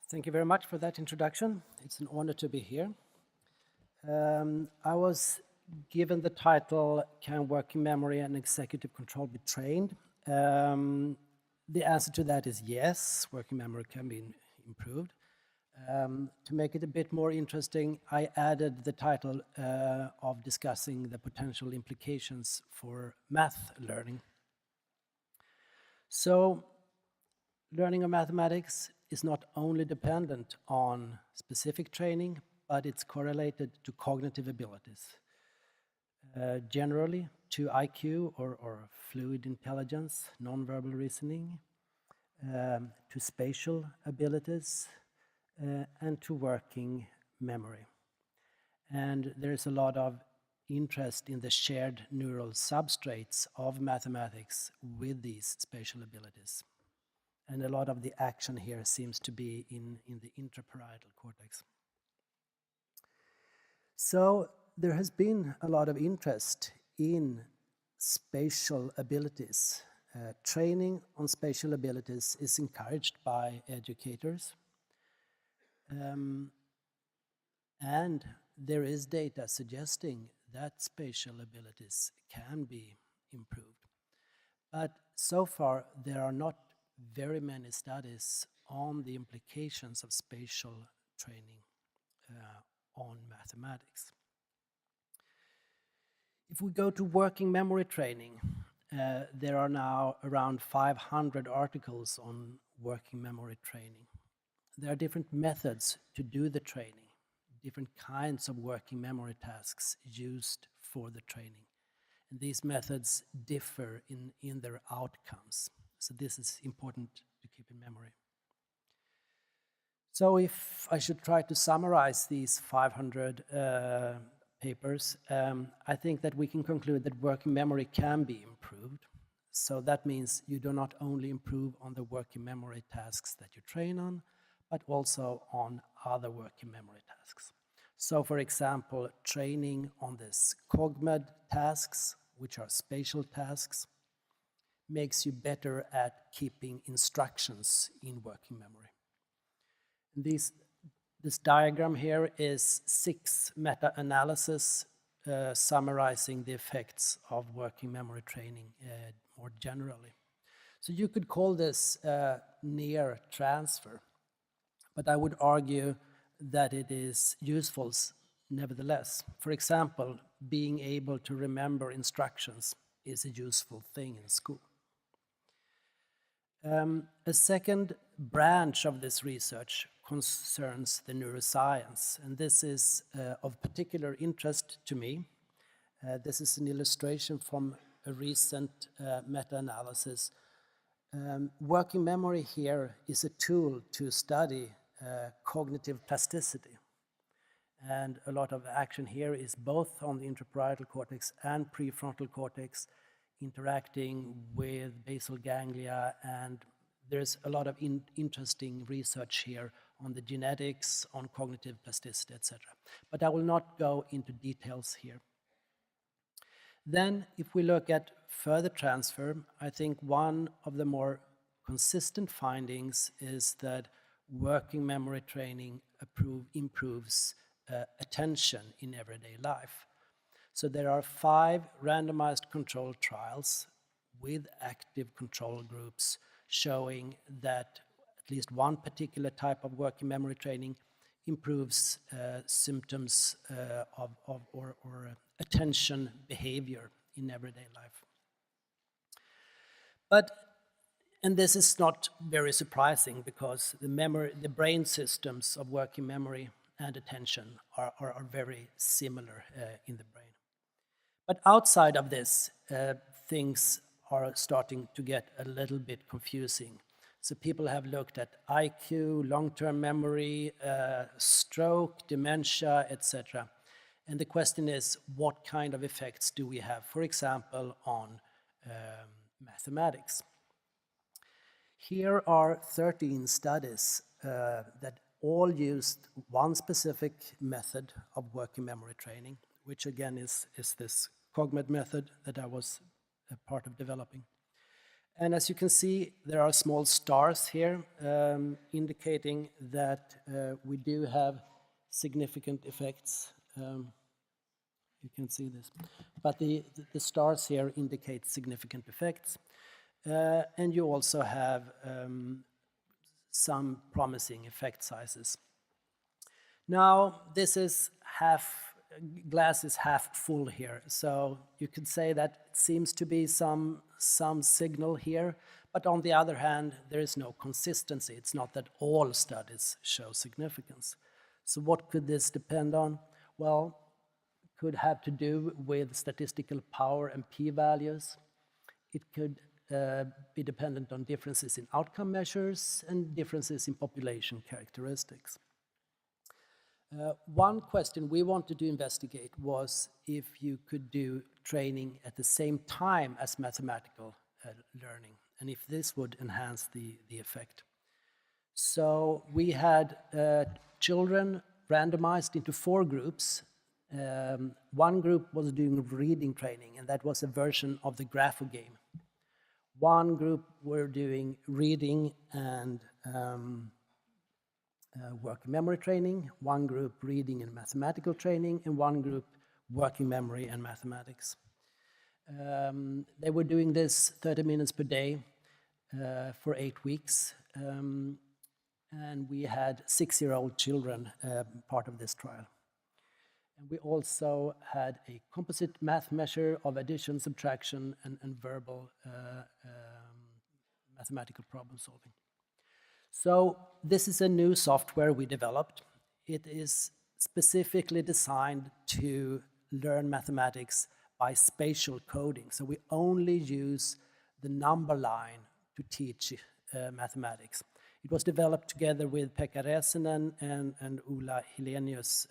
Thank you very much for that introduction. It's an honor to be here. I was given the title, Can Working Memory and Executive Control be Trained? The answer to that is yes, working memory can be improved. To make it a bit more interesting, I added the title of discussing the potential implications for math learning. So, learning of mathematics is not only dependent on specific training, but it's correlated to cognitive abilities. Generally, to IQ or fluid intelligence, nonverbal reasoning, to spatial abilities, and to working memory. And there is a lot of interest in the shared neural substrates of mathematics with these spatial abilities. And a lot of the action here seems to be in the intraparietal cortex. So there has been a lot of interest in spatial abilities. Training on spatial abilities is encouraged by educators. And there is data suggesting that spatial abilities can be improved. But so far, there are not very many studies on the implications of spatial training on mathematics. If we go to working memory training, there are now around 500 articles on working memory training. There are different methods to do the training, different kinds of working memory tasks used for the training. And these methods differ in their outcomes. So this is important to keep in memory. So if I should try to summarize these 500 papers, I think that we can conclude that working memory can be improved. So that means you do not only improve on the working memory tasks that you train on, but also on other working memory tasks. So for example, training on this CogMed tasks, which are spatial tasks, makes you better at keeping instructions in working memory. This diagram here is 6 meta-analyses summarizing the effects of working memory training more generally. So you could call this near transfer, but I would argue that it is useful nevertheless. For example, being able to remember instructions is a useful thing in school. A second branch of this research concerns the neuroscience, and this is of particular interest to me. This is an illustration from a recent meta-analysis. Working memory here is a tool to study cognitive plasticity. And a lot of action here is both on the intraparietal cortex and prefrontal cortex interacting with basal ganglia, and there's a lot of interesting research here on the genetics, on cognitive plasticity, etc. But I will not go into details here. Then, if we look at further transfer, I think one of the more consistent findings is that working memory training improves attention in everyday life. So there are 5 randomized controlled trials with active control groups showing that at least one particular type of working memory training improves symptoms or attention behavior in everyday life. And this is not very surprising because the brain systems of working memory and attention are very similar in the brain. But outside of this, things are starting to get a little bit confusing. So people have looked at IQ, long-term memory, stroke, dementia, etc. And the question is, what kind of effects do we have, for example, on mathematics? Here are 13 studies that all used one specific method of working memory training, which again is this CogMed method that I was a part of developing. And as you can see, there are small stars here indicating that we do have significant effects. You can see this. But the stars here indicate significant effects. And you also have some promising effect sizes. Now, this is glass is half full here. So you could say that it seems to be some signal here. But on the other hand, there is no consistency. It's not that all studies show significance. So what could this depend on? Well, it could have to do with statistical power and p-values. It could be dependent on differences in outcome measures and differences in population characteristics. One question we wanted to investigate was if you could do training at the same time as mathematical learning, and if this would enhance the effect. So we had children randomized into 4 groups. One group was doing reading training, and that was a version of the grapho game. One group were doing reading and working memory training, one group reading and mathematical training, and one group working memory and mathematics. They were doing this 30 minutes per day for 8 weeks, and we had 6-year-old children part of this trial. And we also had a composite math measure of addition, subtraction, and verbal mathematical problem solving. So this is a new software we developed. It is specifically designed to learn mathematics by spatial coding. So we only use the number line to teach mathematics. It was developed together with Pekka Räsänen and Ulla Helenius,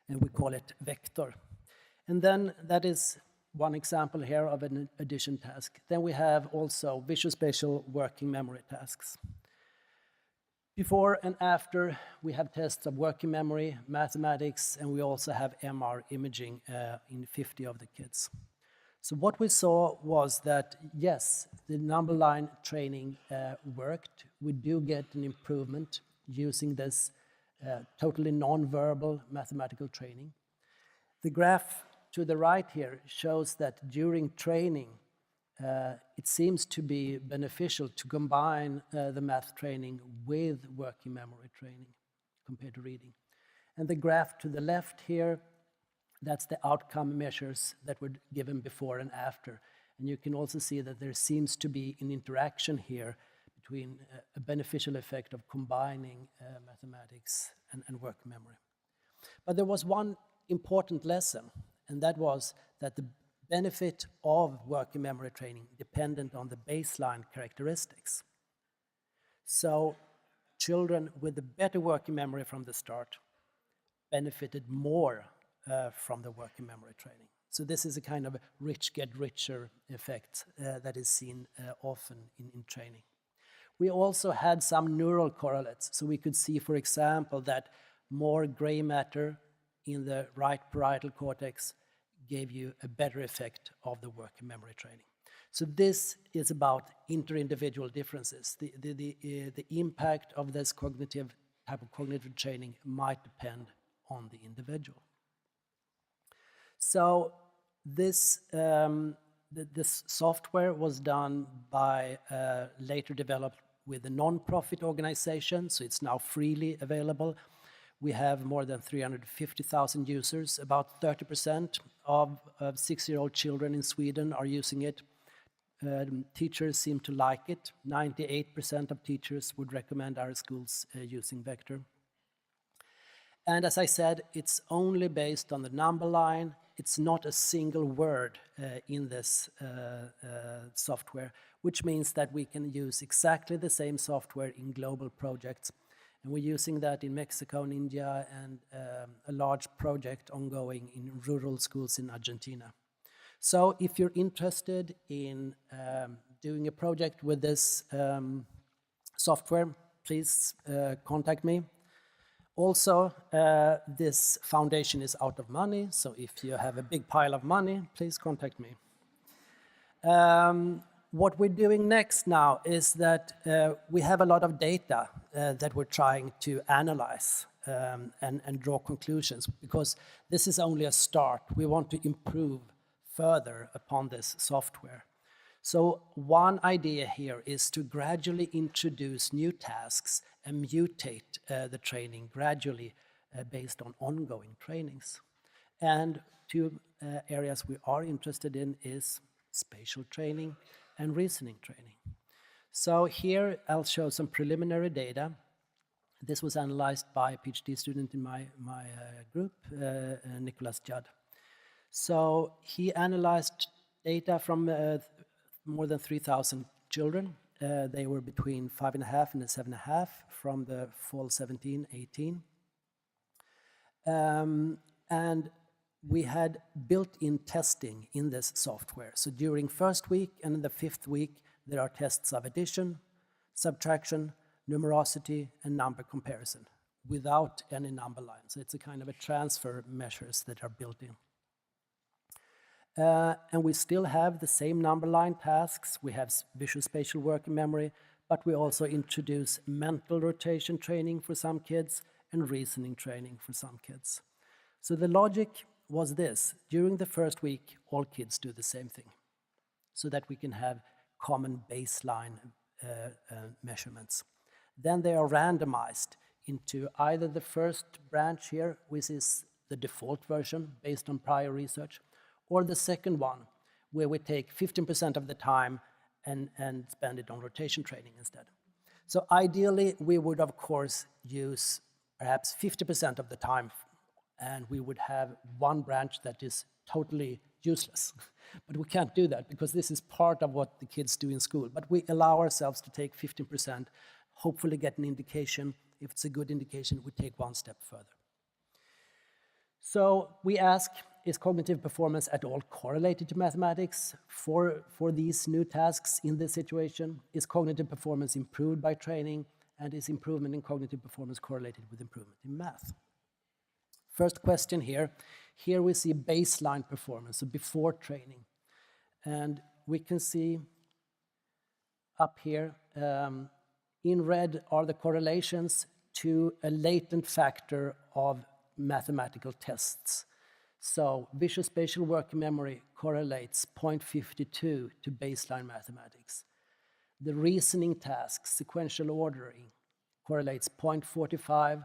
and we call it Vector. And then that is one example here of an addition task. Then we have also visual spatial working memory tasks. Before and after, we have tests of working memory, mathematics, and we also have MR imaging in 50 of the kids. So what we saw was that, yes, the number line training worked. We do get an improvement using this totally non-verbal mathematical training. The graph to the right here shows that during training, it seems to be beneficial to combine the math training with working memory training compared to reading. And the graph to the left here, that's the outcome measures that were given before and after. And you can also see that there seems to be an interaction here between a beneficial effect of combining mathematics and working memory. But there was one important lesson, and that was that the benefit of working memory training dependent on the baseline characteristics. So children with the better working memory from the start benefited more from the working memory training. So this is a kind of rich get richer effect that is seen often in training. We also had some neural correlates. So we could see, for example, that more gray matter in the right parietal cortex gave you a better effect of the working memory training. So this is about inter-individual differences. The impact of this type of cognitive training might depend on the individual. So this software was done by later developed with a non-profit organization, so it's now freely available. We have more than 350,000 users. About 30% of 6-year-old children in Sweden are using it. Teachers seem to like it. 98% of teachers would recommend our schools using Vector. And as I said, it's only based on the number line. It's not a single word in this software, which means that we can use exactly the same software in global projects. And we're using that in Mexico and India, and a large project ongoing in rural schools in Argentina. So if you're interested in doing a project with this software, please contact me. Also, this foundation is out of money, so if you have a big pile of money, please contact me. What we're doing next now is that we have a lot of data that we're trying to analyze and draw conclusions, because this is only a start. We want to improve further upon this software. So one idea here is to gradually introduce new tasks and mutate the training gradually based on ongoing trainings. And two areas we are interested in is spatial training and reasoning training. So here I'll show some preliminary data. This was analyzed by a PhD student in my group, Nicholas Judd. So he analyzed data from more than 3,000 children. They were between 5.5 and 7.5 from the fall 17-18. And we had built-in testing in this software. So during first week and in the 5th week, there are tests of addition, subtraction, numerosity, and number comparison without any number lines. So it's a kind of a transfer measures that are built in. And we still have the same number line tasks. We have visual spatial working memory, but we also introduce mental rotation training for some kids and reasoning training for some kids. So the logic was this: during the first week, all kids do the same thing, so that we can have common baseline measurements. Then they are randomized into either the first branch here, which is the default version based on prior research, or the second one, where we take 15% of the time and spend it on rotation training instead. So ideally, we would, of course, use perhaps 50% of the time, and we would have one branch that is totally useless. But we can't do that, because this is part of what the kids do in school. But we allow ourselves to take 15%, hopefully get an indication. If it's a good indication, we take one step further. So we ask, is cognitive performance at all correlated to mathematics for these new tasks in this situation? Is cognitive performance improved by training? And is improvement in cognitive performance correlated with improvement in math? First question here. Here we see baseline performance, so before training. And we can see up here, in red are the correlations to a latent factor of mathematical tests. So visual spatial working memory correlates 0.52 to baseline mathematics. The reasoning tasks, sequential ordering, correlates 0.45.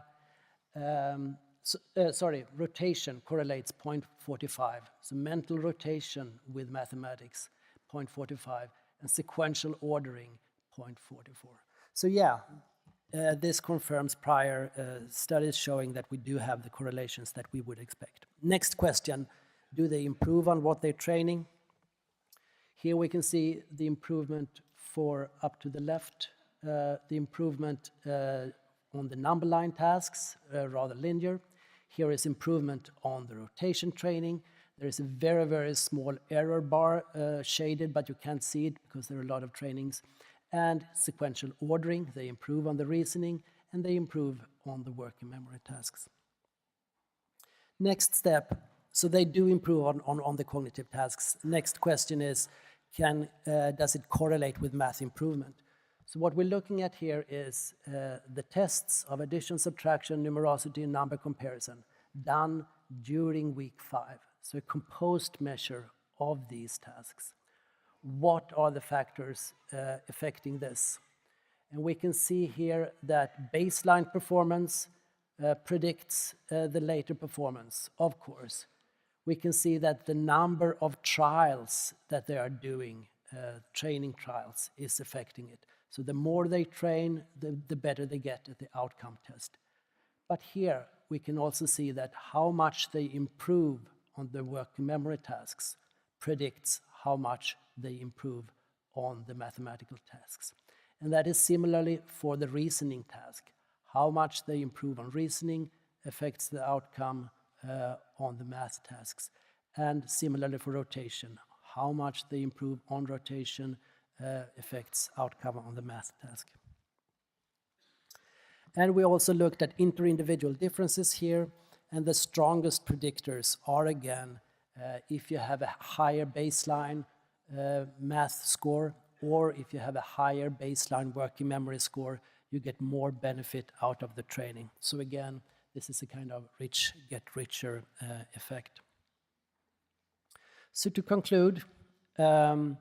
Rotation correlates 0.45. So mental rotation with mathematics, 0.45, and sequential ordering, 0.44. So yeah, this confirms prior studies showing that we do have the correlations that we would expect. Next question, do they improve on what they're training? Here we can see the improvement for up to the left, the improvement on the number line tasks, rather linear. Here is improvement on the rotation training. There is a very, very small error bar shaded, but you can't see it because there are a lot of trainings. And sequential ordering, they improve on the reasoning, and they improve on the working memory tasks. Next step, so they do improve on the cognitive tasks. Next question is, does it correlate with math improvement? So what we're looking at here is the tests of addition, subtraction, numerosity, and number comparison done during week 5. So a composed measure of these tasks. What are the factors affecting this? And we can see here that baseline performance predicts the later performance, of course. We can see that the number of trials that they are doing, training trials, is affecting it. So the more they train, the better they get at the outcome test. But here we can also see that how much they improve on the working memory tasks predicts how much they improve on the mathematical tasks. And that is similarly for the reasoning task. How much they improve on reasoning affects the outcome on the math tasks. And similarly for rotation, how much they improve on rotation affects outcome on the math task. And we also looked at inter-individual differences here, and the strongest predictors are again if you have a higher baseline math score, or if you have a higher baseline working memory score, you get more benefit out of the training. So again, this is a kind of get richer effect. So to conclude, the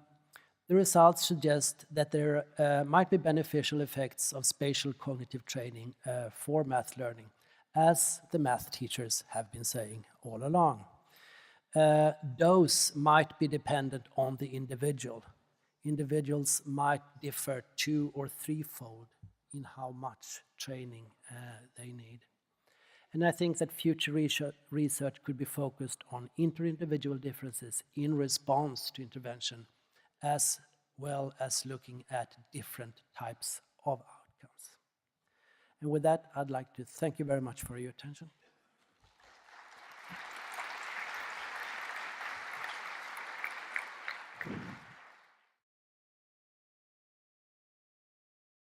results suggest that there might be beneficial effects of spatial cognitive training for math learning, as the math teachers have been saying all along. Those might be dependent on the individual. Individuals might differ 2- or 3-fold in how much training they need. And I think that future research could be focused on inter-individual differences in response to intervention, as well as looking at different types of outcomes. And with that, I'd like to thank you very much for your attention.